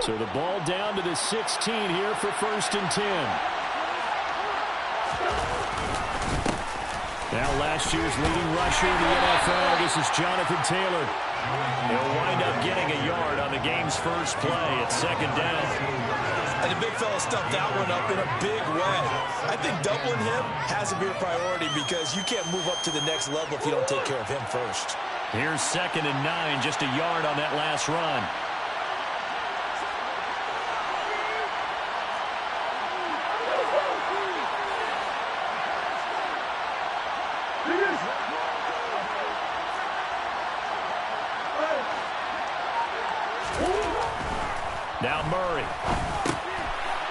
So the ball down to the 16 here for 1st and 10. Now last year's leading rusher in the NFL, this is Jonathan Taylor. He'll wind up getting a yard on the game's first play at 2nd down. And the big fella stuffed that one up in a big way. I think doubling him has to be a priority because you can't move up to the next level if you don't take care of him first. Here's 2nd and 9, just a yard on that last run. Now Murray.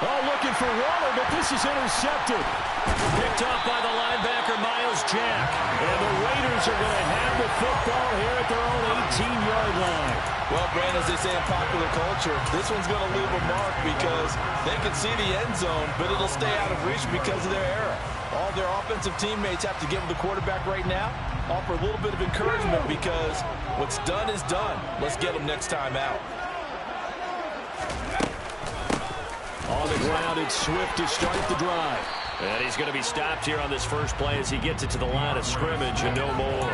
Oh, looking for Waller, but this is intercepted. Picked off by the linebacker, Miles Jack. And the Raiders are going to have the football here at their own 18-yard line. Well, Brandon, as they say in popular culture, this one's going to leave a mark because they can see the end zone, but it'll stay out of reach because of their error. All their offensive teammates have to give the quarterback right now, offer a little bit of encouragement because what's done is done. Let's get them next time out. On the ground, it's Swift to start the drive. And he's going to be stopped here on this first play as he gets it to the line of scrimmage and no more.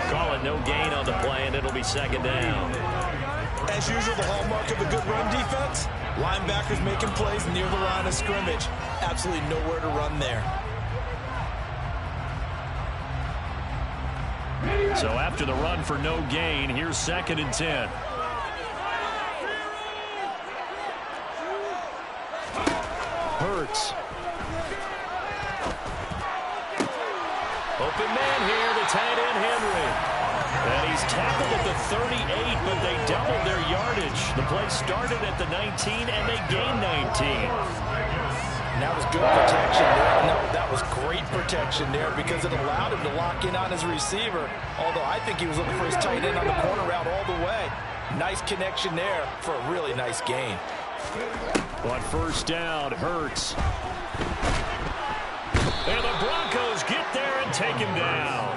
Call it no gain on the play, and it'll be 2nd down. As usual, the hallmark of a good run defense, linebackers making plays near the line of scrimmage. Absolutely nowhere to run there. So after the run for no gain, here's 2nd and 10. Hurts. Open man here, the tight end Henry. And he's tackled at the 38, but they doubled their yardage. The play started at the 19, and they gained 19. And that was good protection there. No, that was great protection there because it allowed him to lock in on his receiver. Although I think he was looking for his tight end on the corner route all the way. Nice connection there for a really nice gain. On 1st down, Hurts. And the Broncos get there and take him down.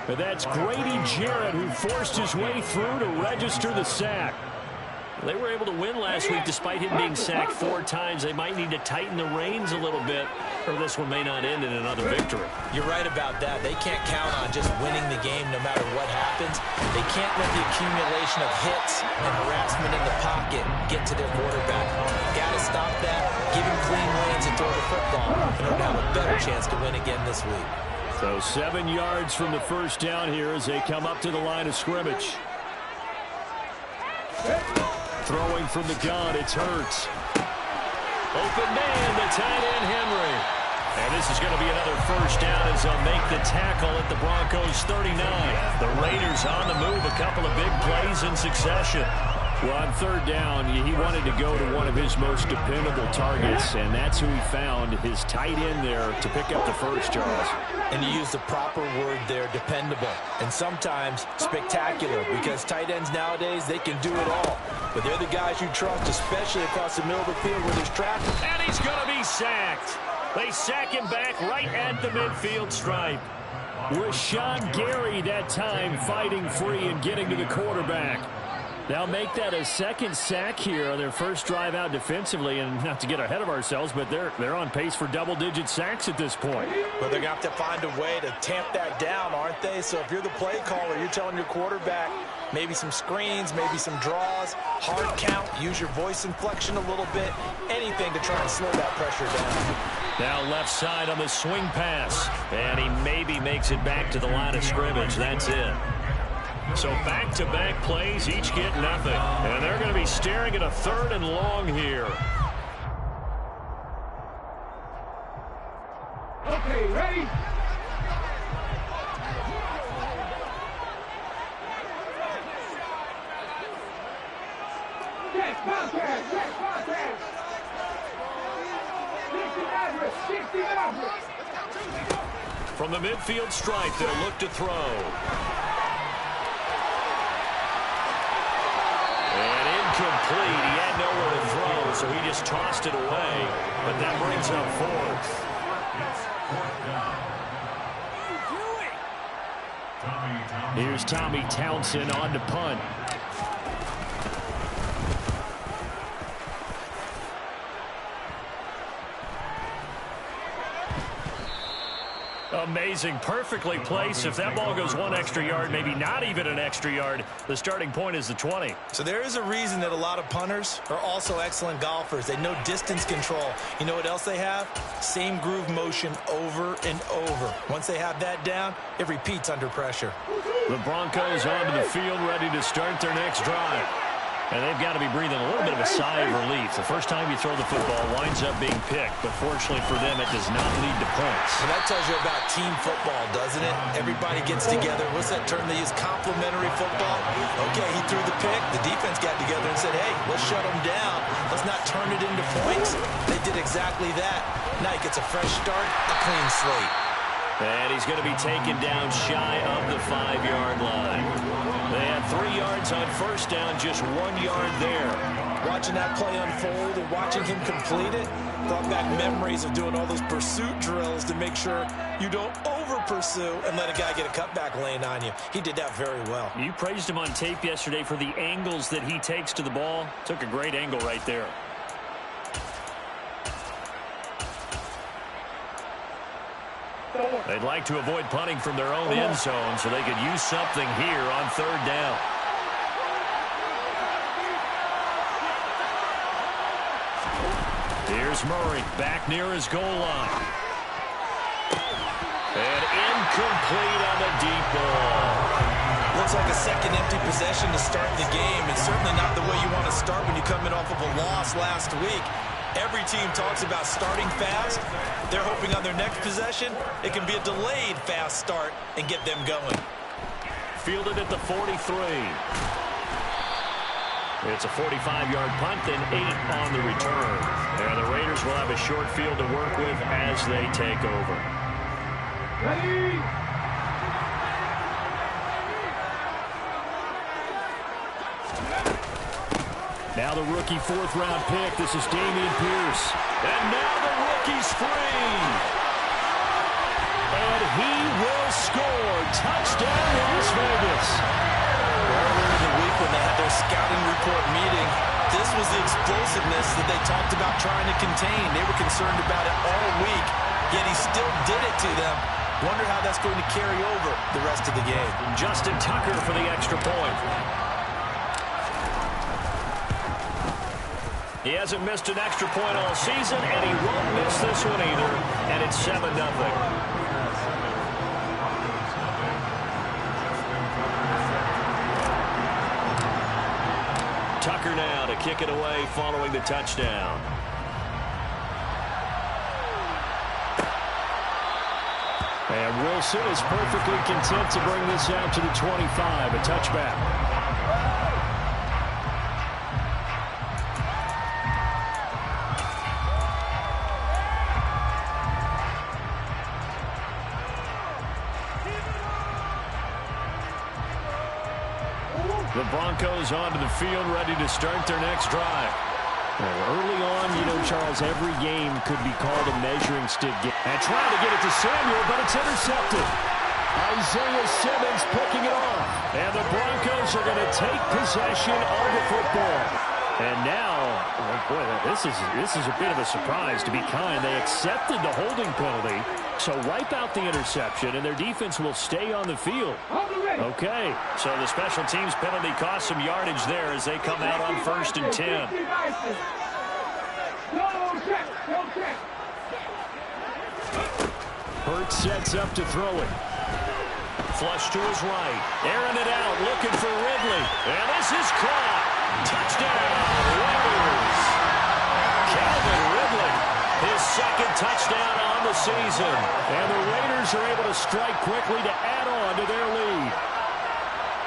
But that's Grady Jarrett who forced his way through to register the sack. They were able to win last week despite him being sacked 4 times. They might need to tighten the reins a little bit, or this one may not end in another victory. You're right about that. They can't count on just winning the game no matter what happens. They can't let the accumulation of hits and harassment in the pocket get to their quarterback. Got to stop that, give him clean lanes and throw the football in order to have a better chance to win again this week. So 7 yards from the 1st down here as they come up to the line of scrimmage. Throwing from the gun, it's Hurts. Open man, the tight end Henry. And this is going to be another 1st down as they'll make the tackle at the Broncos 39. The Raiders on the move, a couple of big plays in succession. Well, on 3rd down, he wanted to go to one of his most dependable targets, and that's who he found, his tight end there to pick up the first, Charles. And you use the proper word there, dependable, and sometimes spectacular, because tight ends nowadays, they can do it all. But they're the guys you trust, especially across the middle of the field where there's traffic. And he's going to be sacked. They sack him back right at the midfield stripe. Rashawn Gary that time fighting free and getting to the quarterback. They'll make that a 2nd sack here on their first drive out defensively, and not to get ahead of ourselves, but they're on pace for double-digit sacks at this point. Well, they're going to have to find a way to tamp that down, aren't they? So if you're the play caller, you're telling your quarterback maybe some screens, maybe some draws, hard count, use your voice inflection a little bit, anything to try and slow that pressure down. Now left side on the swing pass, and he maybe makes it back to the line of scrimmage. That's it. So back-to-back plays, each get nothing. And they're going to be staring at a 3rd and long here. Okay, ready? Check podcast, check podcast. 60 average. From the midfield stripe, they'll look to throw. Complete. He had nowhere to throw, so he just tossed it away. But that brings up 4th. Here's Tommy Townsend on to punt. Amazing. Perfectly placed. If that ball goes 1 extra yard, maybe not even an extra yard, the starting point is the 20. So there is a reason that a lot of punters are also excellent golfers. They know distance control. You know what else they have? Same groove motion over and over. Once they have that down, it repeats under pressure. The Broncos onto the field, ready to start their next drive. And they've got to be breathing a little bit of a sigh of relief. The first time you throw the football winds up being picked, but fortunately for them, it does not lead to points. And that tells you about team football, doesn't it? Everybody gets together. What's that term they use? Complementary football. Okay, he threw the pick. The defense got together and said, hey, let's shut him down. Let's not turn it into points. They did exactly that. Now he gets a fresh start, a clean slate. And he's going to be taken down shy of the 5-yard line. They had 3 yards on first down, just 1 yard there. Watching that play unfold and watching him complete it brought back memories of doing all those pursuit drills to make sure you don't over-pursue and let a guy get a cutback lane on you. He did that very well. You praised him on tape yesterday for the angles that he takes to the ball. Took a great angle right there. They'd like to avoid punting from their own end zone so they could use something here on 3rd down. Here's Murray back near his goal line. And incomplete on the deep ball. Looks like a second empty possession to start the game, and certainly not the way you want to start when you come in off of a loss last week. Every team talks about starting fast. They're hoping on their next possession, it can be a delayed fast start and get them going. Fielded at the 43. It's a 45-yard punt, then 8 on the return. And the Raiders will have a short field to work with as they take over. Ready? Now the rookie 4th-round pick. This is Dameon Pierce. And now the rookie's free. And he will score. Touchdown, Las Vegas. Earlier in the week when they had their scouting report meeting, this was the explosiveness that they talked about trying to contain. They were concerned about it all week, yet he still did it to them. Wonder how that's going to carry over the rest of the game. Justin Tucker for the extra point. He hasn't missed an extra point all season, and he won't miss this one either. And it's 7-0. Tucker now to kick it away following the touchdown. And Wilson is perfectly content to bring this out to the 25, a touchback. The Broncos onto the field, ready to start their next drive. Early on, you know, Charles, every game could be called a measuring stick game. And trying to get it to Samuel, but it's intercepted. Isaiah Simmons picking it off. And the Broncos are going to take possession of the football. And now, oh boy, this is a bit of a surprise, to be kind. They accepted the holding penalty, so wipe out the interception, and their defense will stay on the field. Okay, so the special teams penalty cost some yardage there as they come out on 1st and 10. Hurts sets up to throw it. Flush to his right. Airing it out, looking for Ridley. And this is caught. Touchdown, Raiders. Calvin Ridley, his 2nd touchdown on the season. And the Raiders are able to strike quickly to add on to their lead.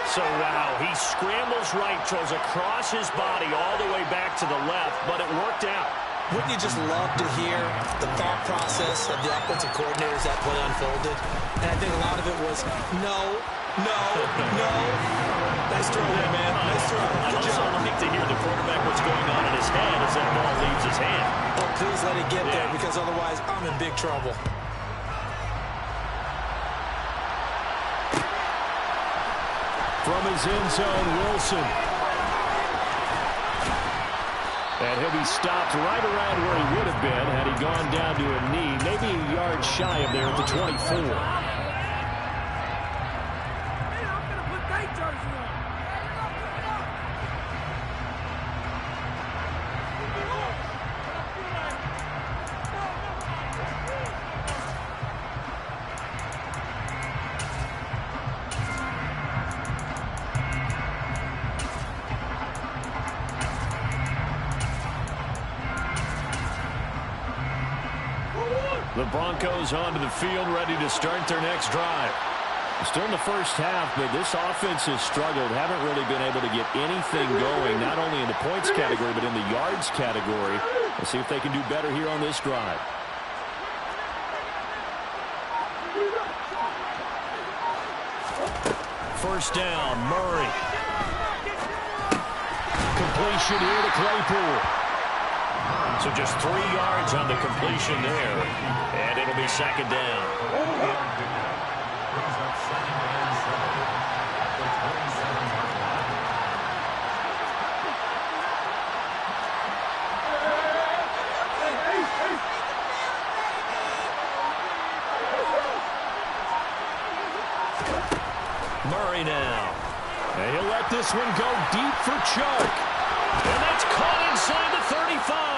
So, wow, he scrambles right, throws across his body all the way back to the left, but it worked out. Wouldn't you just love to hear the thought process of the offensive coordinators that play unfolded? And I think a lot of it was, no. Nice throw there, man. Nice throw. I'd also like to hear the quarterback what's going on in his head as that ball leaves his hand. Oh, please let it get there, because otherwise I'm in big trouble. From his end zone, Wilson. And he'll be stopped right around where he would have been had he gone down to a knee, maybe a yard shy of there at the 24. The Broncos onto the field, ready to start their next drive. Still in the first half, but this offense has struggled. Haven't really been able to get anything going, not only in the points category, but in the yards category. Let's see if they can do better here on this drive. First down, Murray. Completion here to Claypool. So just 3 yards on the completion there, and it'll be second down. Murray now. And he'll let this one go deep for Chuck. And that's caught inside the 35.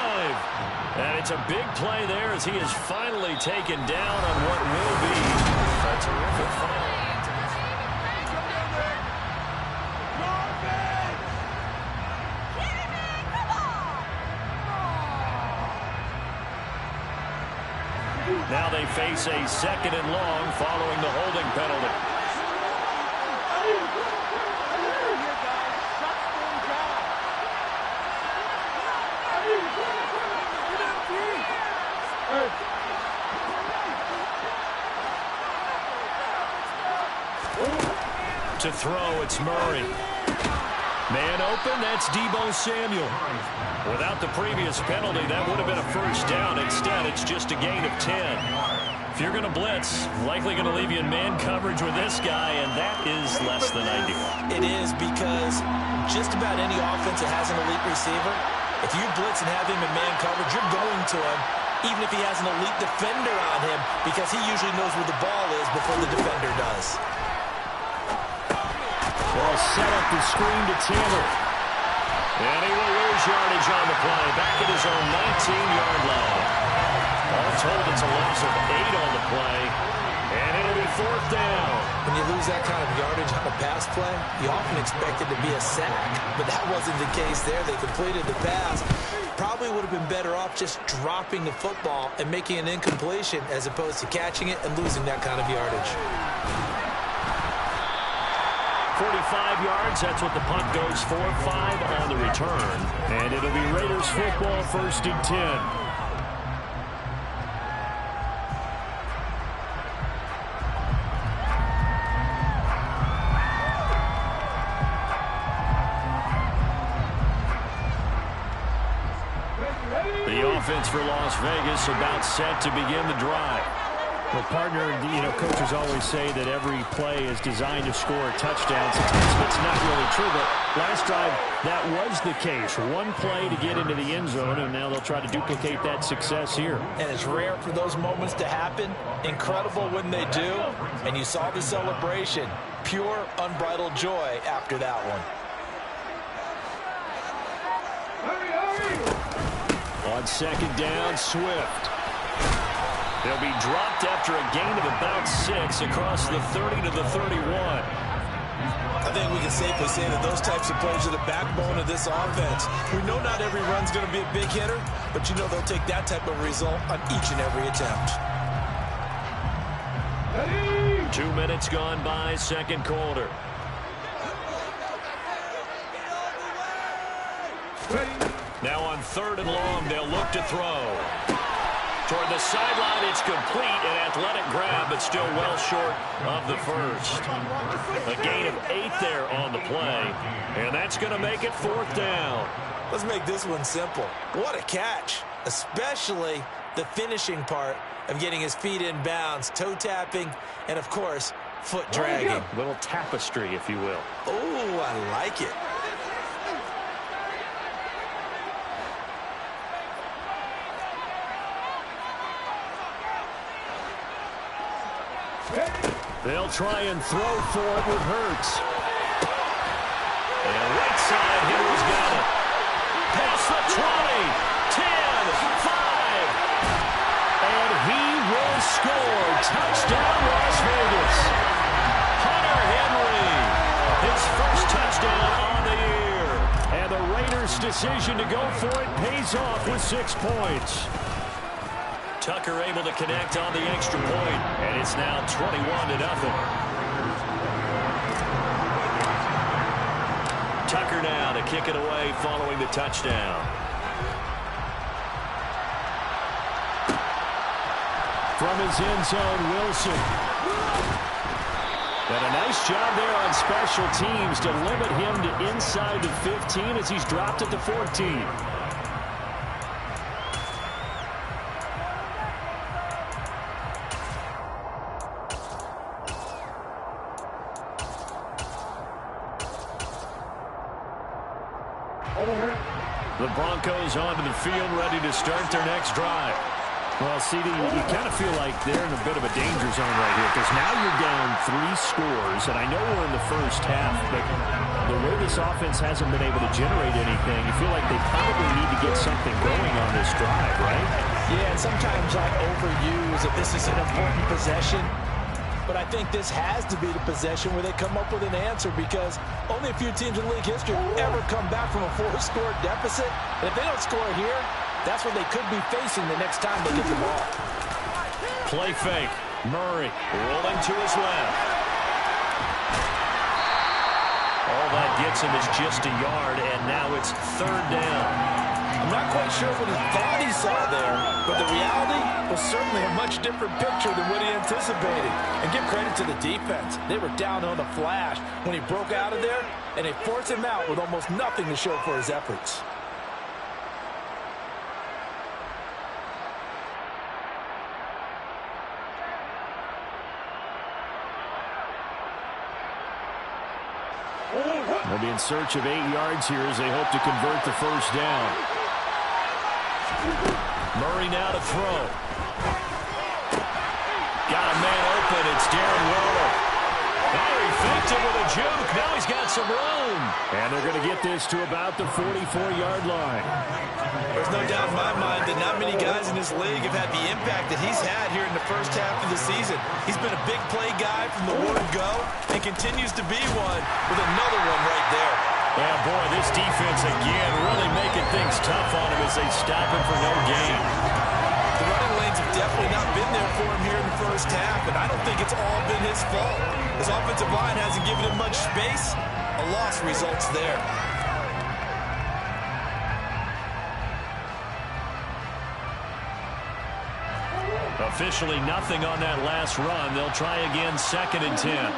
And it's a big play there as he is finally taken down on what will be a terrific final. Now they face a second and long following the holding penalty. To throw, it's Murray. Man open, that's Deebo Samuel. Without the previous penalty, that would have been a first down. Instead, it's just a gain of 10. If you're going to blitz, likely going to leave you in man coverage with this guy, and that is less than ideal. It is, because just about any offense that has an elite receiver, if you blitz and have him in man coverage, you're going to him, even if he has an elite defender on him, because he usually knows where the ball is before the defender does. They'll set up the screen to Taylor. And he will lose yardage on the play. Back at his own 19-yard line. All told, it's a loss of 8 on the play. And it'll be fourth down. When you lose that kind of yardage on a pass play, you often expect it to be a sack. But that wasn't the case there. They completed the pass. Probably would have been better off just dropping the football and making an incompletion as opposed to catching it and losing that kind of yardage. 45 yards, that's what the punt goes for. 5 on the return. And it'll be Raiders football, first and 10. The offense for Las Vegas about set to begin the drive. Well, partner, coaches always say that every play is designed to score a touchdown. Sometimes it's not really true, but last drive, that was the case. One play to get into the end zone, and now they'll try to duplicate that success here. And it's rare for those moments to happen. Incredible when they do. And you saw the celebration. Pure, unbridled joy after that one. On second down, Swift. They'll be dropped after a gain of about 6 across the 30 to the 31. I think we can safely say that those types of plays are the backbone of this offense. We know not every run's going to be a big hitter, but they'll take that type of result on each and every attempt. 2 minutes gone by, second quarter. Now on third and long, they'll look to throw. Toward the sideline, it's complete. An athletic grab, but still well short of the first. A gain of 8 there on the play. And that's going to make it fourth down. Let's make this one simple. What a catch, especially the finishing part of getting his feet in bounds, toe tapping, and, of course, foot dragging. A little tapestry, if you will. Oh, I like it. They'll try and throw for it with Hurts. And right side, Henry's got it. Past the 20, 10, 5. And he will score. Touchdown, Las Vegas. Hunter Henry, his first touchdown on the year. And the Raiders' decision to go for it pays off with 6 points. Tucker able to connect on the extra point, and it's now 21-0. Tucker now to kick it away following the touchdown. From his end zone, Wilson. And a nice job there on special teams to limit him to inside the 15 as he's dropped it to 14. The Broncos onto the field, ready to start their next drive. Well, CD, you kind of feel like they're in a bit of a danger zone right here because now you're down 3 scores, and I know we're in the first half, but the way this offense hasn't been able to generate anything, you feel like they probably need to get something going on this drive, right? Yeah, and sometimes I overuse that this is an important possession. But I think this has to be the possession where they come up with an answer because only a few teams in league history ever come back from a 4-score deficit. And if they don't score here, that's what they could be facing the next time they get the ball. Play fake. Murray rolling to his left. All that gets him is just a yard, and now it's 3rd down. I'm not quite sure what he thought he saw there, but the reality was certainly a much different picture than what he anticipated. And give credit to the defense. They were down on the flash when he broke out of there, and they forced him out with almost nothing to show for his efforts. They'll be in search of 8 yards here as they hope to convert the first down. Murray now to throw. Got a man open. It's Darren Waller. Oh, he faked it with a juke. Now he's got some room. And they're going to get this to about the 44-yard line. There's no doubt in my mind that not many guys in this league have had the impact that he's had here in the first half of the season. He's been a big play guy from the word go and continues to be one with another one right there. Yeah, boy, this defense again really making things tough on him as they stop him for no gain. The running lanes have definitely not been there for him here in the first half, and I don't think it's all been his fault. His offensive line hasn't given him much space. A loss results there. Officially nothing on that last run. They'll try again 2nd and 10.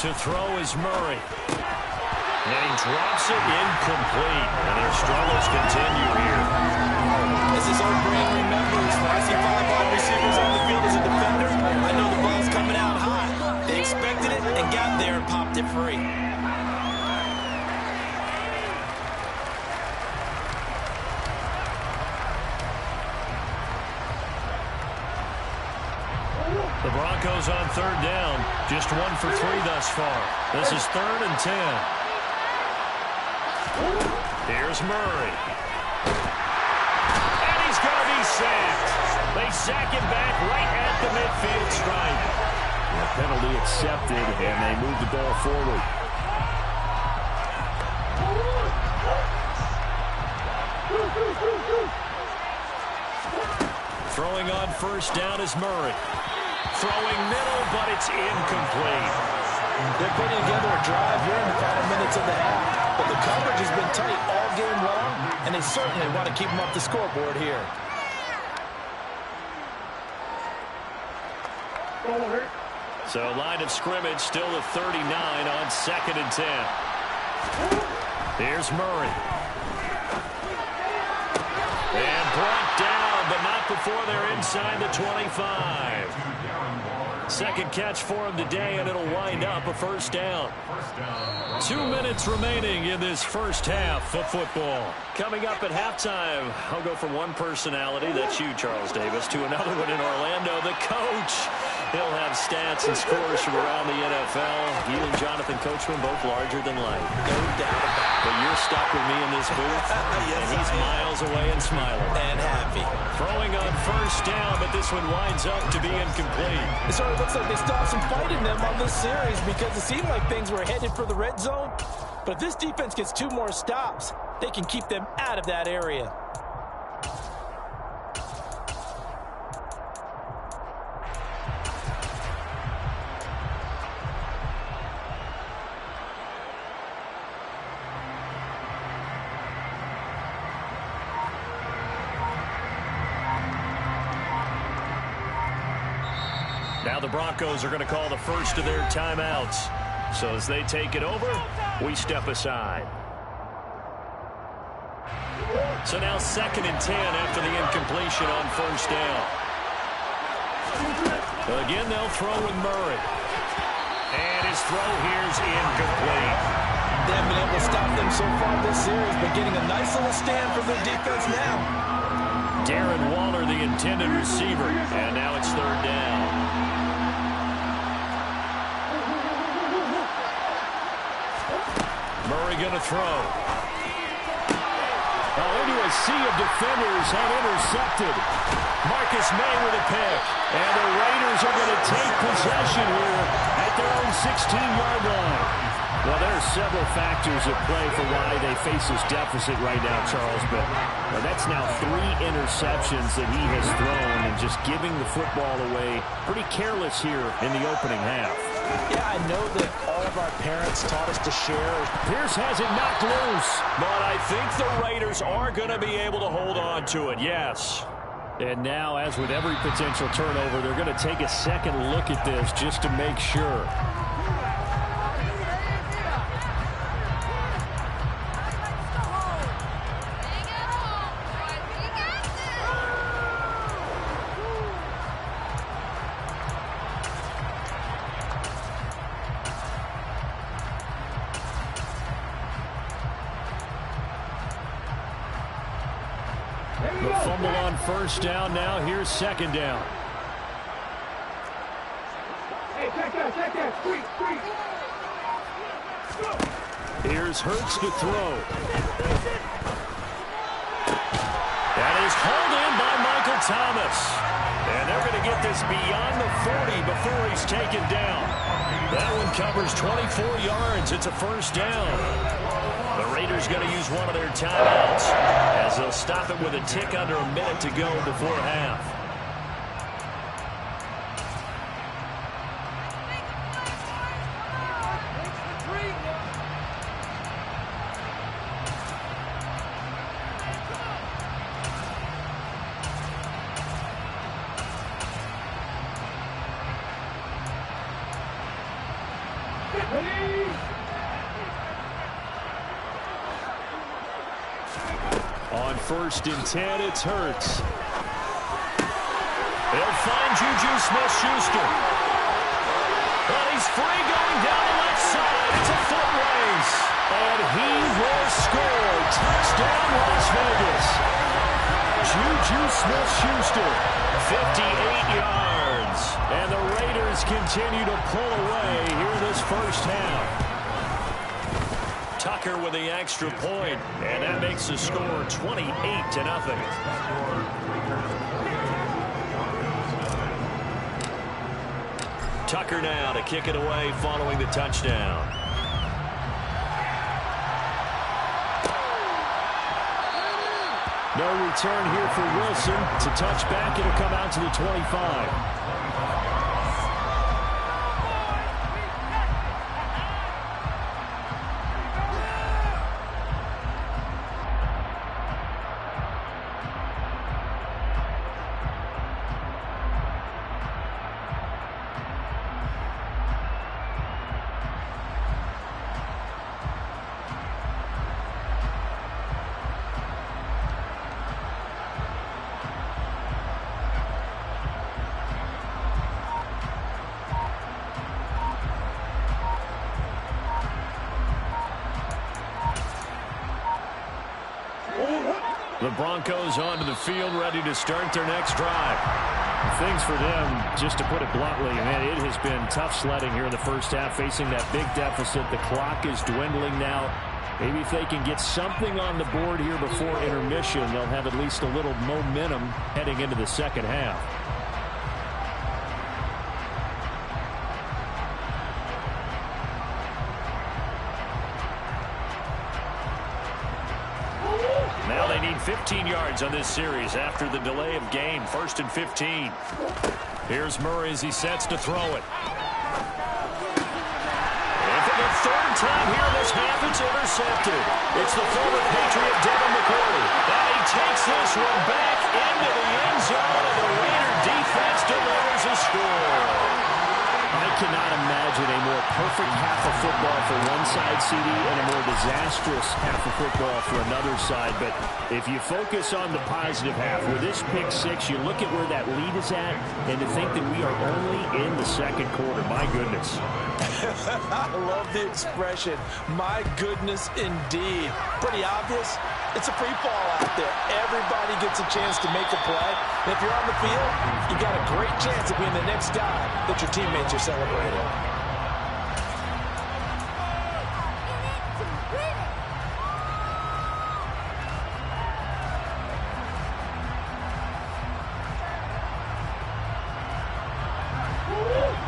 To throw is Murray. And he drops it incomplete. And their struggles continue here. As his old brain remembers, when I see 5 wide receivers on the field as a defender, I know the ball's coming out high. They expected it and got there and popped it free. The Broncos on 3rd down. Just 1 for 3 thus far. This is 3rd and 10. Here's Murray. And he's going to be sacked. They sack him back right at the midfield stripe. The penalty accepted, and they move the ball forward. Throwing on 1st down is Murray. Throwing middle, but it's incomplete. They're putting together a drive here in the final minutes of the half, but the coverage has been tight all game long, and they certainly want to keep them up the scoreboard here. So line of scrimmage still at 39 on 2nd and 10. Here's Murray. And brought down, but not before they're inside the 25. Second catch for him today, and it'll wind up a first down. 2 minutes remaining in this first half of football. Coming up at halftime, I'll go from one personality, that's you, Charles Davis, to another one in Orlando, the coach. He'll have stats and scores from around the NFL. He and Jonathan Coachman both larger than life. No doubt about it. But you're stuck with me in this booth, Yes, and he's miles away and smiling. And happy. Throwing on first down, but this one winds up to be incomplete. It sort of looks like they still have some fight in them on this series because it seemed like things were headed for the red zone. But if this defense gets 2 more stops, they can keep them out of that area. Now the Broncos are going to call the first of their timeouts. So as they take it over, we step aside. So now 2nd and 10 after the incompletion on first down. Again, they'll throw with Murray. And his throw here's incomplete. They haven't been able to stop them so far this series, but getting a nice little stand from their defense now. Darren Waller, the intended receiver. And now it's 3rd down. Murray going to throw. Into a sea of defenders and intercepted. Marcus May with a pick. And the Raiders are going to take possession here at their own 16-yard line. Well, there are several factors at play for why they face this deficit right now, Charles. But that's now 3 interceptions that he has thrown and just giving the football away pretty careless here in the opening half. Yeah, I know that all of our parents taught us to share. Pierce has it knocked loose. But I think the Raiders are going to be able to hold on to it, yes. And now, as with every potential turnover, they're going to take a second look at this just to make sure. The fumble on first down now. Here's 2nd down. Hey, check that. Squeak. Here's Hurts to throw. That is hauled in by Michael Thomas. And they're going to get this beyond the 40 before he's taken down. That one covers 24 yards. It's a first down. The Raiders going to use one of their timeouts as they'll stop it with a tick under a minute to go before half. On 1st and 10, it's Hurts. They'll find Juju Smith-Schuster. But he's free going down the left side. It's a foot race. And he will score. Touchdown, Las Vegas. Juju Smith-Schuster, 58 yards. And the Raiders continue to pull away here in this first half. Tucker with the extra point, and that makes the score 28-0. Tucker now to kick it away following the touchdown. No return here for Wilson. To touch back, it'll come out to the 25. The Broncos onto the field, ready to start their next drive. Things for them, just to put it bluntly, man, it has been tough sledding here in the first half, facing that big deficit. The clock is dwindling now. Maybe if they can get something on the board here before intermission, they'll have at least a little momentum heading into the second half. Now they need 15 yards on this series after the delay of game. 1st and 15. Here's Murray as he sets to throw it. And for the third time here this half, it's intercepted. It's the former Patriot Devin McCourty. And he takes this one back into the end zone, and the Raider defense delivers a score. I cannot imagine a more perfect half of football for one side, CD, and a more disastrous half of football for another side. But if you focus on the positive half, with this pick six, you look at where that lead is at, and to think that we are only in the second quarter. My goodness. I love the expression. My goodness, indeed. Pretty obvious. It's a free fall out there. Everybody gets a chance to make a play. And if you're on the field, you got a great chance of being the next guy that your teammates are celebrating.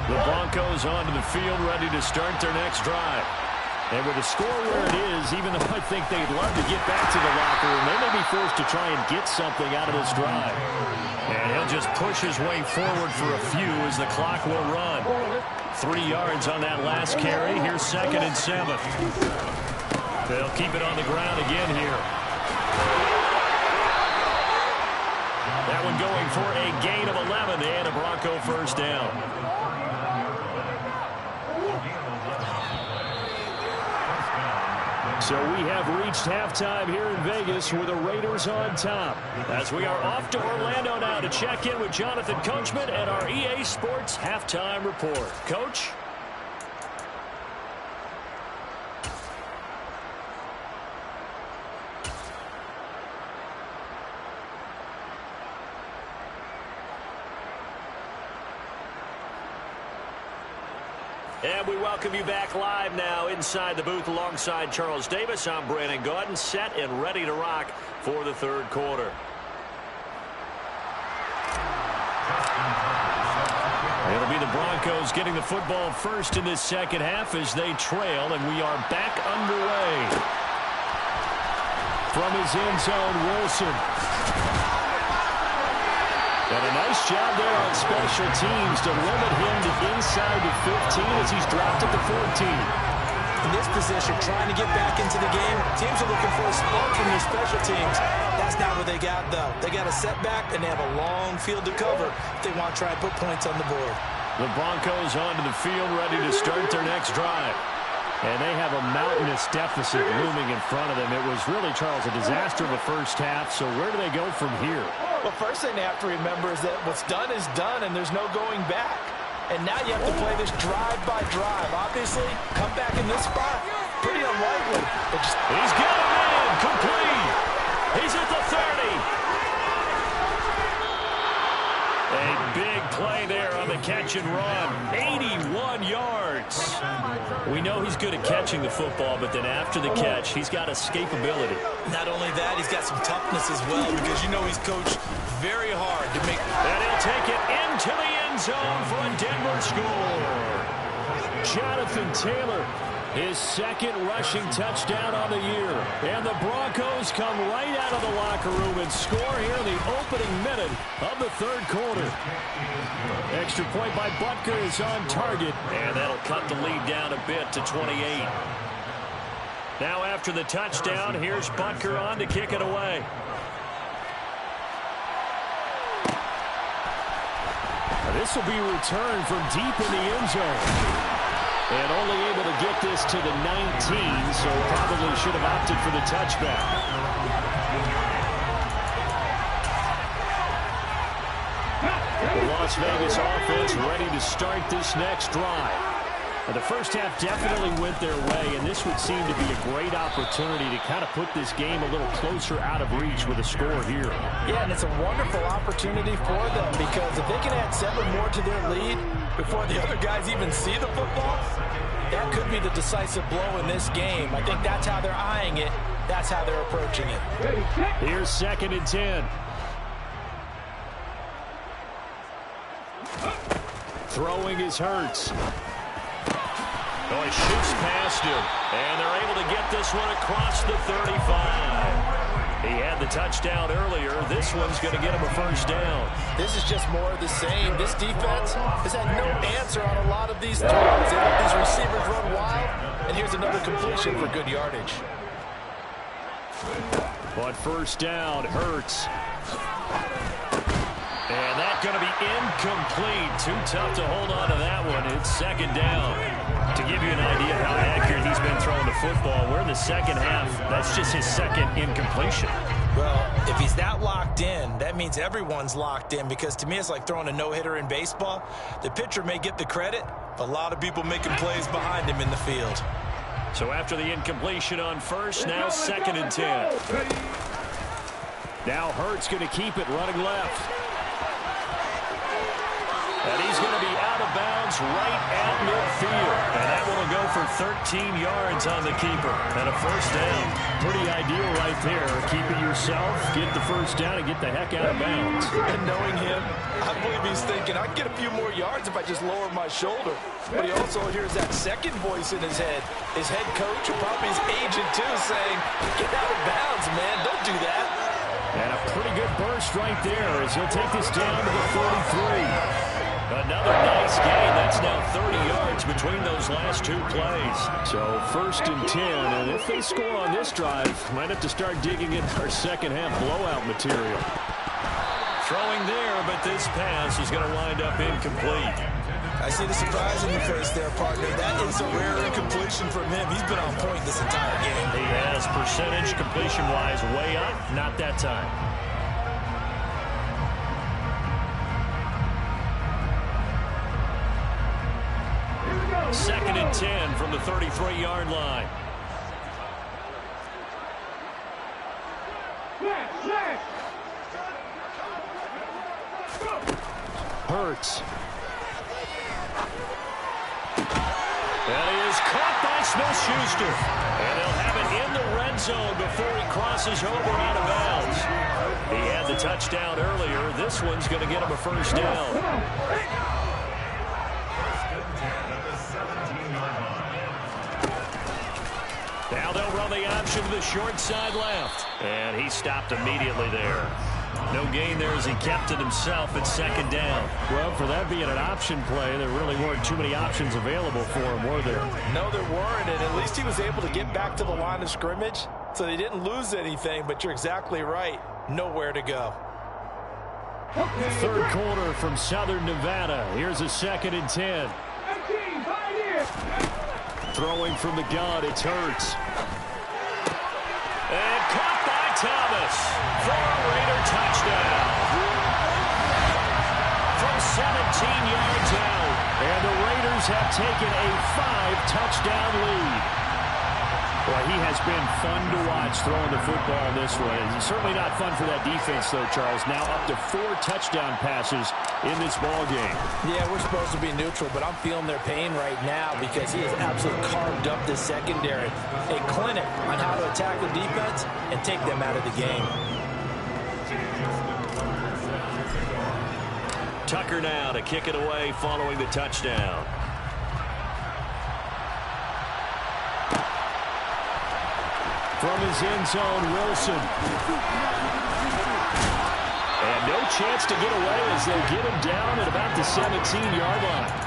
The Broncos onto the field, ready to start their next drive. And with the score where it is, even though I think they'd love to get back to the locker room, they may be forced to try and get something out of this drive. And he'll just push his way forward for a few as the clock will run. 3 yards on that last carry. Here's 2nd and 7. They'll keep it on the ground again here. That one going for a gain of 11 and a Bronco first down. So we have reached halftime here in Vegas with the Raiders on top. As we are off to Orlando now to check in with Jonathan Coachman and our EA Sports Halftime Report. Coach? And we welcome you back live now inside the booth alongside Charles Davis. I'm Brandon Gaudin, set and ready to rock for the third quarter. It'll be the Broncos getting the football first in this second half as they trail, and we are back underway. From his end zone, Wilson. And a nice job there on special teams to limit him to inside the 15 as he's dropped at the 14. In this position, trying to get back into the game, teams are looking for a spark from their special teams. That's not what they got, though. They got a setback, and they have a long field to cover if they want to try and put points on the board. The Broncos onto the field, ready to start their next drive. And they have a mountainous deficit looming in front of them. It was really, Charles, a disaster of the first half. So where do they go from here? Well, first thing they have to remember is that what's done is done, and there's no going back. And now you have to play this drive by drive. Obviously, come back in this spot, pretty unlikely. He's got a man, complete. He's at the 30. A big play there on the catch and run. 81 yards. We know he's good at catching the football, but then after the catch, he's got escapability. Not only that, he's got some toughness as well, because you know he's coached very hard to make. And he'll take it into the end zone for a Denver score. Jonathan Taylor, his second rushing touchdown on the year. And the Broncos come right out of the locker room and score here in the opening minute of the third quarter. Extra point by Butker is on target, and that'll cut the lead down a bit to 28. Now after the touchdown, here's Butker on to kick it away. This will be returned from deep in the end zone. And only able to get this to the 19, so probably should have opted for the touchback. The Las Vegas offense ready to start this next drive. The first half definitely went their way, and this would seem to be a great opportunity to kind of put this game a little closer out of reach with a score here. Yeah, and it's a wonderful opportunity for them because if they can add 7 more to their lead before the other guys even see the football, that could be the decisive blow in this game. I think that's how they're eyeing it. That's how they're approaching it. Here's 2nd and 10. Throwing is Hurts. Oh, he shoots past him, and they're able to get this one across the 35. He had the touchdown earlier. This one's going to get him a first down. This is just more of the same. This defense has had no answer on a lot of these throws. They let these receivers run wild, and here's another completion for good yardage. But first down, Hurts. And that's going to be incomplete. Too tough to hold on to that one. It's 2nd down. To give you an idea of how accurate he's been throwing the football, we're in the second half. That's just his 2nd incompletion. Well, if he's that locked in, that means everyone's locked in because to me it's like throwing a no-hitter in baseball. The pitcher may get the credit, but a lot of people making plays behind him in the field. So after the incompletion on first, now 2nd and 10. Now Hurts going to keep it running left. And he's going to be out of bounds right at midfield. And that one will go for 13 yards on the keeper. And a first down. Pretty ideal right there. Keep it yourself, get the first down, and get the heck out of bounds. And knowing him, I believe he's thinking, I can get a few more yards if I just lower my shoulder. But he also hears that second voice in his head. His head coach, or probably his agent too, saying, get out of bounds, man. Don't do that. And a pretty good burst right there as he'll take this down to the 43. Another nice gain. That's now 30 yards between those last 2 plays. So 1st and 10, and if they score on this drive, might have to start digging in our second half blowout material. Throwing there, but this pass is going to wind up incomplete. I see the surprise in your face there, partner. That is a rare incompletion from him. He's been on point this entire game. He has percentage completion-wise way up. Not that time. 2nd and 10 from the 33-yard line. Hurts. And he is caught by Smith-Schuster. And they'll have it in the red zone before he crosses over out of bounds. He had the touchdown earlier. This one's going to get him a first down. Now they'll run the option to the short side left. And he stopped immediately there. No gain there as he kept it himself at 2nd down. Well, for that being an option play, there really weren't too many options available for him, were there? No, there weren't, and at least he was able to get back to the line of scrimmage, so they didn't lose anything, but you're exactly right. Nowhere to go. 3rd quarter from Southern Nevada. Here's a 2nd and 10. Throwing from the gun, it's Hurts. And caught by Thomas for a Raider touchdown. From 17 yards out. And the Raiders have taken a 5-touchdown lead. Well, he has been fun to watch throwing the football this way. It's certainly not fun for that defense, though, Charles. Now up to 4 touchdown passes in this ball game. Yeah, we're supposed to be neutral, but I'm feeling their pain right now because he has absolutely carved up the secondary. A clinic on how to attack the defense and take them out of the game. Tucker now to kick it away following the touchdown. From his end zone, Wilson. And no chance to get away as they get him down at about the 17-yard line.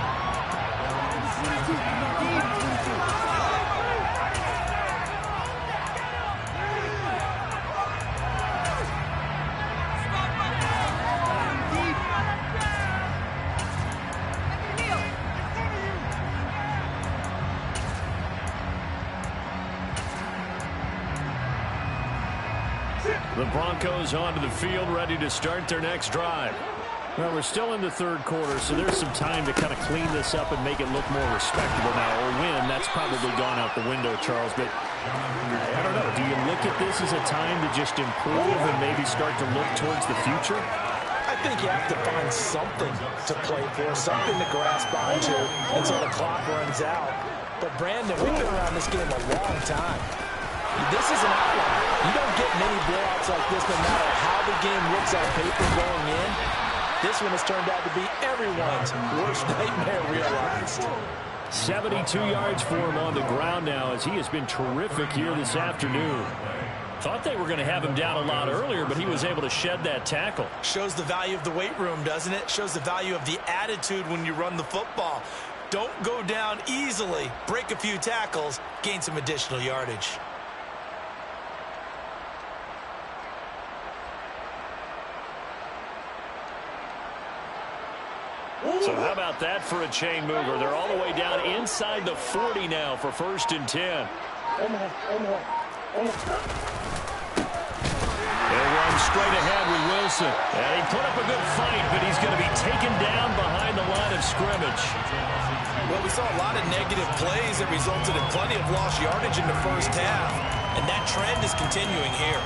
The Broncos onto the field, ready to start their next drive. Well, we're still in the third quarter, so there's some time to kind of clean this up and make it look more respectable now. Or win, that's probably gone out the window, Charles. But I don't know. Do you look at this as a time to just improve and maybe start to look towards the future? I think you have to find something to play for, something to grasp onto until the clock runs out. But, Brandon, we've been around this game a long time. This is an outlier. You don't get many blowouts like this no matter how the game looks on paper going in. This one has turned out to be everyone's worst nightmare realized. 72 yards for him on the ground now as he has been terrific here this afternoon. Thought they were going to have him down a lot earlier, but he was able to shed that tackle. Shows the value of the weight room, doesn't it? Shows the value of the attitude when you run the football. Don't go down easily. Break a few tackles, gain some additional yardage. So how about that for a chain mover? They're all the way down inside the 40 now for 1st and 10. They'll run straight ahead with Wilson. And he put up a good fight, but he's going to be taken down behind the line of scrimmage. Well, we saw a lot of negative plays that resulted in plenty of lost yardage in the first half. And that trend is continuing here.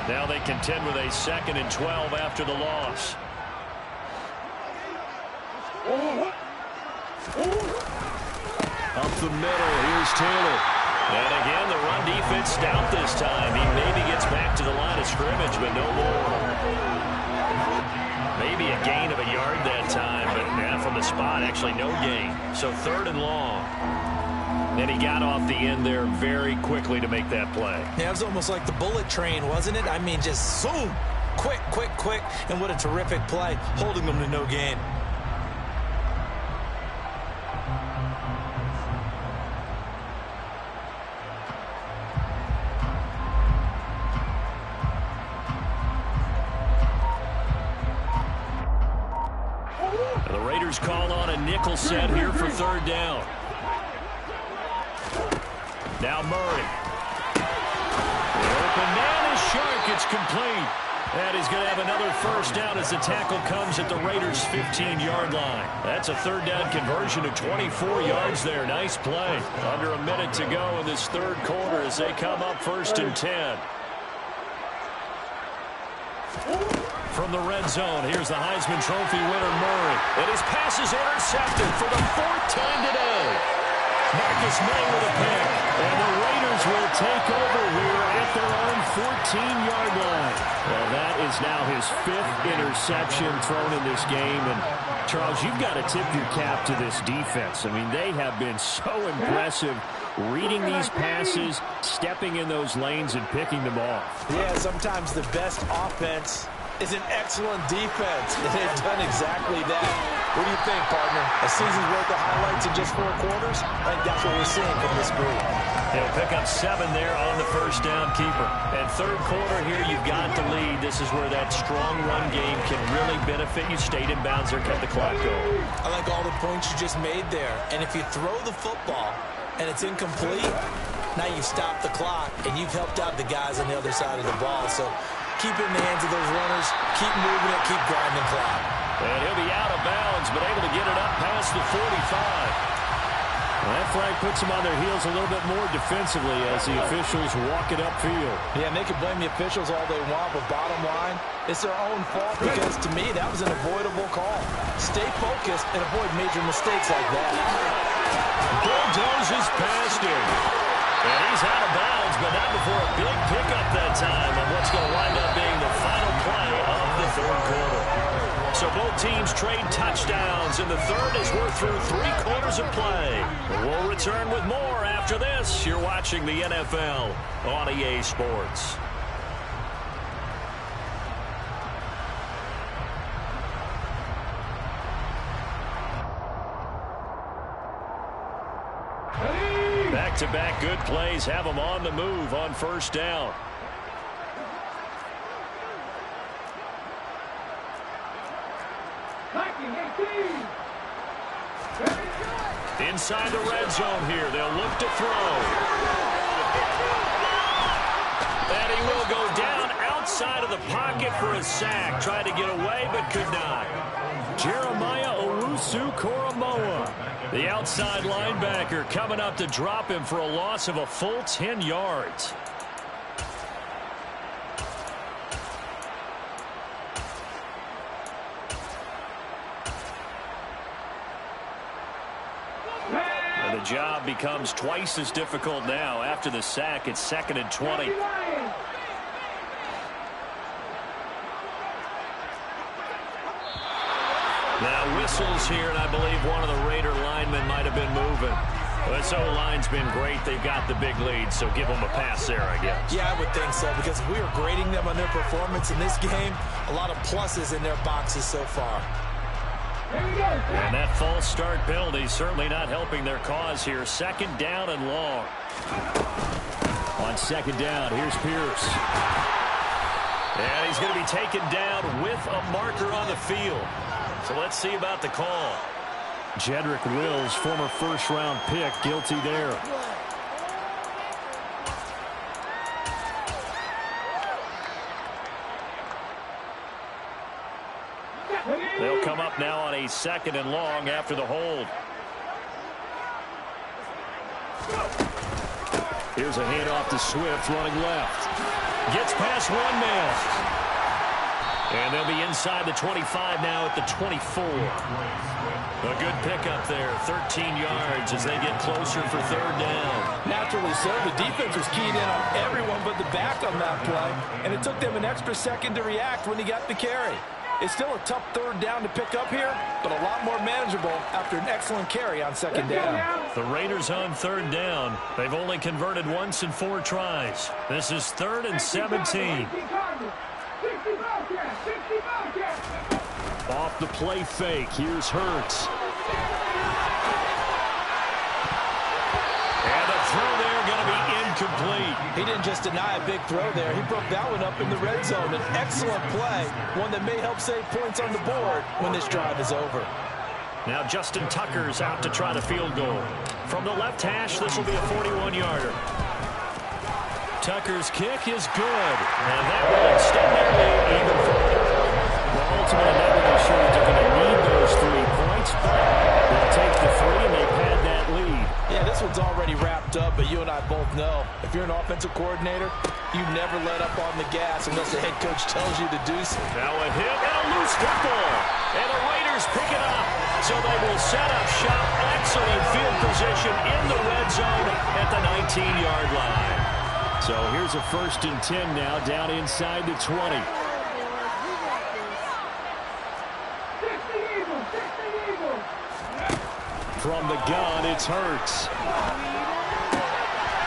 Now they contend with a 2nd and 12 after the loss. Up the middle, here's Taylor. And again, the run defense stout this time. He maybe gets back to the line of scrimmage, but no more. Maybe a gain of a yard that time, but from the spot, actually no gain. So 3rd and long. And he got off the end there very quickly to make that play. Yeah, it was almost like the bullet train, wasn't it? I mean, just zoom. Quick, quick, quick. And what a terrific play, holding them to no gain. The Raiders call on a nickel set here for 3rd down. Now Murray. Open man is sharp. It's complete. And he's going to have another 1st down as the tackle comes at the Raiders' 15-yard line. That's a 3rd down conversion of 24 yards there. Nice play. Under a minute to go in this 3rd quarter as they come up 1st and 10. From the red zone, here's the Heisman Trophy winner Murray. And his pass is intercepted for the 4th time today. Marcus May with a pick. And the Raiders will take over here at their own 14-yard line. Well, that is now his 5th interception thrown in this game. And, Charles, you've got to tip your cap to this defense. I mean, they have been so impressive reading these passes, stepping in those lanes, and picking them off. Yeah, sometimes the best offense is an excellent defense. And they've done exactly that. What do you think, partner? A season's worth of highlights in just 4 quarters? I think that's what we're seeing from this group. They'll pick up 7 there on the 1st down keeper. And 3rd quarter here, you've got the lead. This is where that strong run game can really benefit you. Stayed in bounds there, kept the clock going. I like all the points you just made there. And if you throw the football and it's incomplete, now you've stopped the clock and you've helped out the guys on the other side of the ball. So keep it in the hands of those runners. Keep moving it. Keep grinding the clock. And he'll be out of bounds, but able to get it up past the 45. Well, that flag puts them on their heels a little bit more defensively as the officials walk it upfield. Yeah, and they can blame the officials all they want, but bottom line, it's their own fault because, to me, that was an avoidable call. Stay focused and avoid major mistakes like that. Bulldozes past him. And he's out of bounds, but not before a big pickup that time on what's going to wind up being the final play of the 3rd quarter. So both teams trade touchdowns in the 3rd as we're through 3 quarters of play. We'll return with more after this. You're watching the NFL on EA Sports. Back-to-back good plays have them on the move on 1st down. Inside the red zone here. They'll look to throw. And he will go down outside of the pocket for a sack. Tried to get away, but could not. Jeremiah Owusu-Koramoah, the outside linebacker, coming up to drop him for a loss of a full 10 yards. And the job becomes twice as difficult now. After the sack, it's 2nd and 20. Now whistles here, and I believe one of the Raider linemen might have been moving. This O-line's been great. They've got the big lead, so give them a pass there, I guess. Yeah, I would think so, because if we are grading them on their performance in this game, a lot of pluses in their boxes so far. And that false start penalty certainly not helping their cause here. 2nd down and long. On 2nd down, here's Pierce. And he's going to be taken down with a marker on the field. So let's see about the call. Jedrick Wills, former first-round pick, guilty there. They'll come up now on a 2nd and long after the hold. Here's a handoff to Swift running left. Gets past one man. And they'll be inside the 25 now at the 24. A good pickup there, 13 yards as they get closer for 3rd down. Naturally so. The defense was keyed in on everyone but the back on that play, and it took them an extra second to react when he got the carry. It's still a tough 3rd down to pick up here, but a lot more manageable after an excellent carry on 2nd down. The Raiders on 3rd down. They've only converted once in 4 tries. This is 3rd and 17. Off the play fake. Here's Hurts. And the throw there going to be incomplete. He didn't just deny a big throw there. He broke that one up in the red zone. An excellent play. One that may help save points on the board when this drive is over. Now Justin Tucker's out to try the field goal. From the left hash, this will be a 41-yarder. Tucker's kick is good. And that will extend their lead even further. Well, ultimately, not really sure that they're going to need those 3 points, but they'll take the 3, and they've had that lead. Yeah, this one's already wrapped up, but you and I both know if you're an offensive coordinator, you never let up on the gas unless the head coach tells you to do so. Now a hit and a loose football. And the Raiders pick it up. So they will set up shop. Excellent field position in the red zone at the 19-yard line. So here's a 1st and 10 now down inside the 20. From the gun, it's Hurts.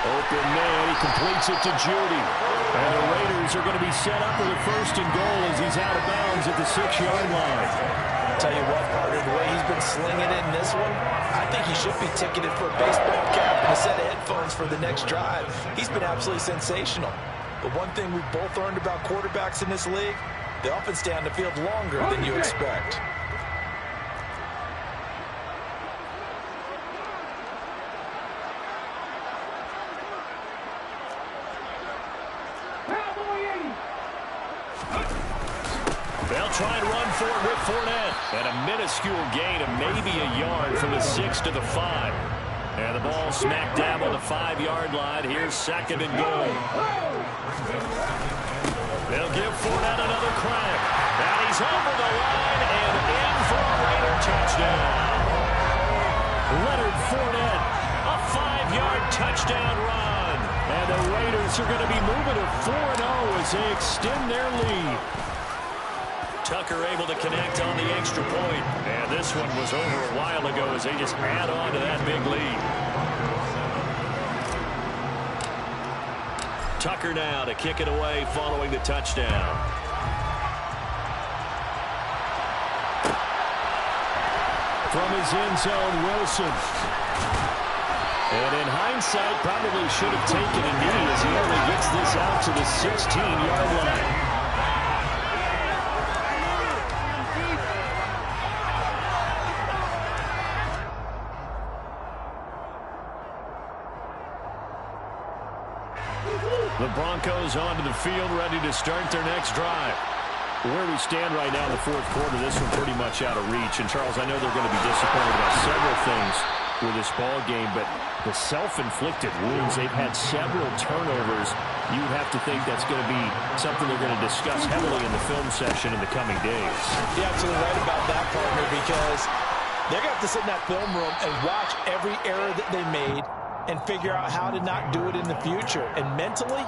Open man, he completes it to Judy. And the Raiders are going to be set up with a 1st and goal as he's out of bounds at the 6-yard line. Tell you what, partner, the way he's been slinging it in this one, I think he should be ticketed for a baseball cap and a set of headphones for the next drive. He's been absolutely sensational. But one thing we've both learned about quarterbacks in this league, they often stay on the field longer than you expect. They'll try and run for it with Fournette. And a minuscule gain of maybe a yard from the 6 to the 5. And the ball smack dab on the 5-yard line. Here's 2nd and goal. They'll give Fournette another crack. And he's over the line and in for a Raider touchdown. Leonard Fournette, a 5-yard touchdown run. And the Raiders are going to be moving to 4-0 as they extend their lead. Tucker able to connect on the extra point. And this one was over a while ago as they just add on to that big lead. Tucker now to kick it away following the touchdown. From his end zone, Wilson. And in hindsight, probably should have taken a knee as he only gets this out to the 16-yard line. Broncos onto the field, ready to start their next drive. Where we stand right now in the fourth quarter, this one pretty much out of reach. And, Charles, I know they're going to be disappointed about several things with this ball game, but the self-inflicted wounds, they've had several turnovers. You would have to think that's going to be something they're going to discuss heavily in the film session in the coming days. You're absolutely right about that, partner, because they're going to have to sit in that film room and watch every error that they made and figure out how to not do it in the future. And mentally,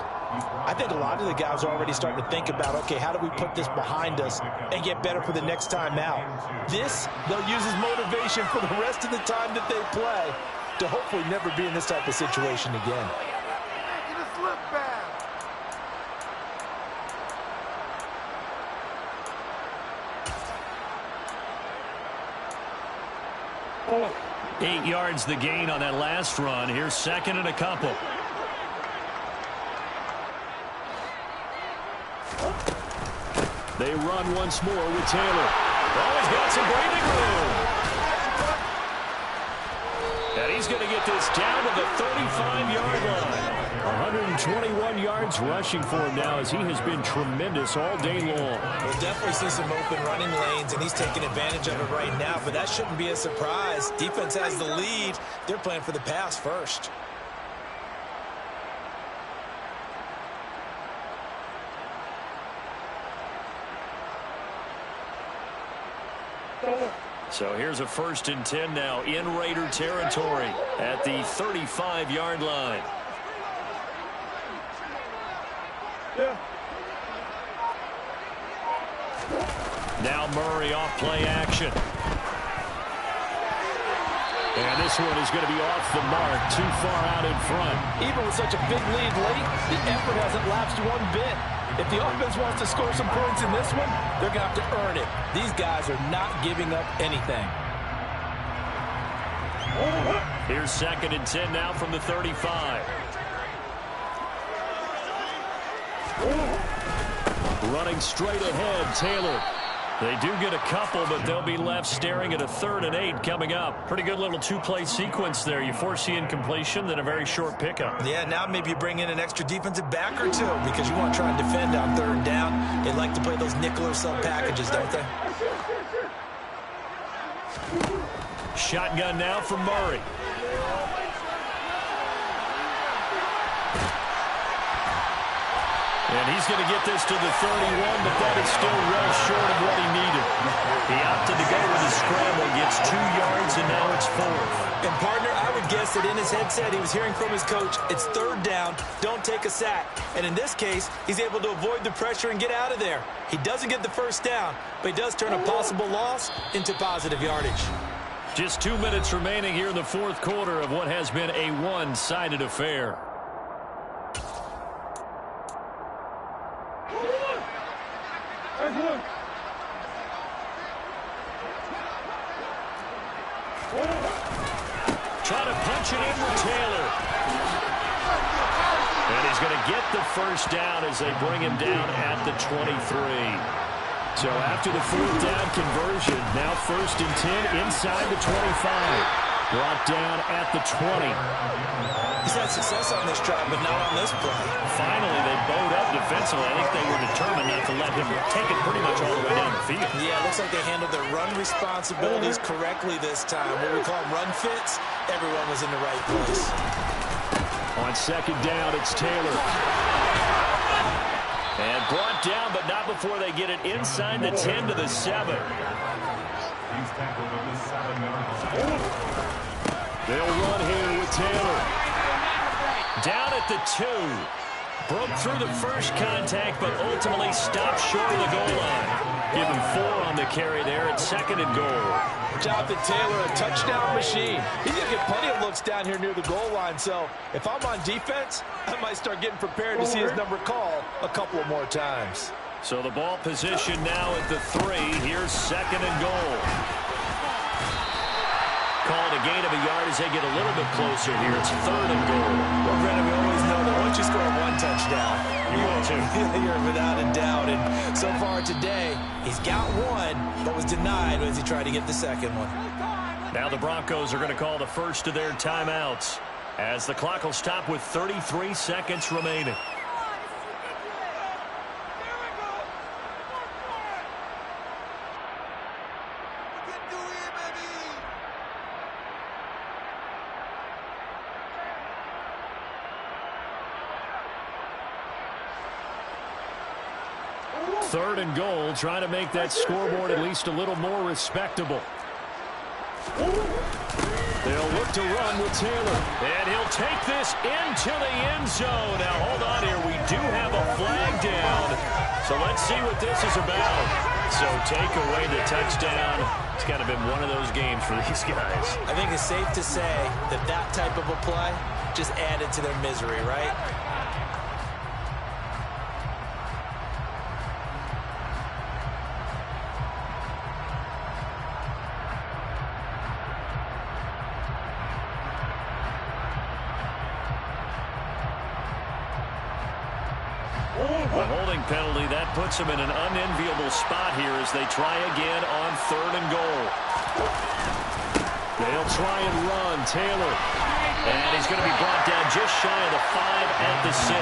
I think a lot of the guys are already starting to think about, okay, how do we put this behind us and get better for the next time out? This, they'll use as motivation for the rest of the time that they play to hopefully never be in this type of situation again. Making a slip back. 8 yards the gain on that last run. Here's second and a couple. They run once more with Taylor. Oh, he's got some breathing room. And he's going to get this down to the 35-yard line. 121 yards rushing for him now as he has been tremendous all day long. We'll definitely see some open running lanes, and he's taking advantage of it right now, but that shouldn't be a surprise. Defense has the lead. They're playing for the pass first. So here's a 1st and 10 now in Raider territory at the 35-yard line. Now Murray off play action. And this one is going to be off the mark, too far out in front. Even with such a big lead late, the effort hasn't lapsed one bit. If the offense wants to score some points in this one, they're going to have to earn it. These guys are not giving up anything. Here's 2nd and 10 now from the 35. Running straight ahead, Taylor. They do get a couple, but they'll be left staring at a 3rd and 8 coming up. Pretty good little two-play sequence there. You force the incompletion, then a very short pickup. Yeah, now maybe you bring in an extra defensive back or two because you want to try and defend on 3rd down. They like to play those nickel or sub packages, don't they? Shotgun now from Murray. And he's going to get this to the 31, but that is still well short of what he needed. He opted to go with a scramble, gets 2 yards, and now it's 4th. And, partner, I would guess that in his headset he was hearing from his coach, it's 3rd down, don't take a sack. And in this case, he's able to avoid the pressure and get out of there. He doesn't get the 1st down, but he does turn a possible loss into positive yardage. Just 2 minutes remaining here in the 4th quarter of what has been a one-sided affair. Trying to punch it in with Taylor. And he's going to get the 1st down as they bring him down at the 23. So after the 4th down conversion, now 1st and 10 inside the 25. Brought down at the 20. He's had success on this drive, but not on this play. Finally, they bowed up defensively. I think they were determined not to let him take it pretty much all the way down the field. Yeah, it looks like they handled their run responsibilities correctly this time. What we call them run fits, everyone was in the right place. On 2nd down, it's Taylor. And brought down, but not before they get it inside the 10 to the 7. They'll run here with Taylor. Down at the 2. Broke through the first contact, but ultimately stopped short of the goal line. Give him 4 on the carry there at 2nd and goal. Jonathan Taylor, a touchdown machine. He's going to get plenty of looks down here near the goal line, so if I'm on defense, I might start getting prepared to see his number called a couple of more times. So the ball position now at the 3. Here's 2nd and goal. Called a gain of a yard as they get a little bit closer here. It's 3rd and goal. Well, Brandon, we always know that once you score 1 touchdown, you will too. You're without a doubt. And so far today, he's got 1, but was denied as he tried to get the 2nd one. Now the Broncos are going to call the first of their timeouts as the clock will stop with 33 seconds remaining. Victory, baby! Third and goal, trying to make that scoreboard at least a little more respectable. They'll look to run with Taylor. And he'll take this into the end zone. Now, hold on here. We do have a flag down. So let's see what this is about. So take away the touchdown. It's kind of been one of those games for these guys. I think it's safe to say that that type of a play just added to their misery, right? A holding penalty, that puts them in an unenviable spot here as they try again on third and goal. They'll try and run. Taylor. And he's going to be brought down just shy of the 5 at the 6.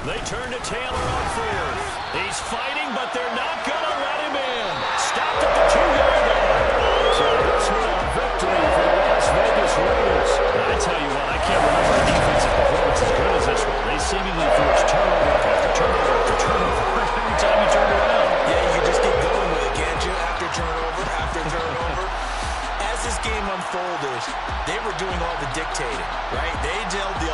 They turn to Taylor on fourth. He's fighting, but they're not going to let him in. Stopped at the 2-yard line. So this one a victory for the Las Vegas Raiders. I tell you what, I can't remember a defensive performance as good as this one. They seemingly forced turnover after turnover after turnover every time you turn around. Yeah, you can just keep going with it, can't you? After turnover. As this game unfolded, they were doing all the dictating, right? They held the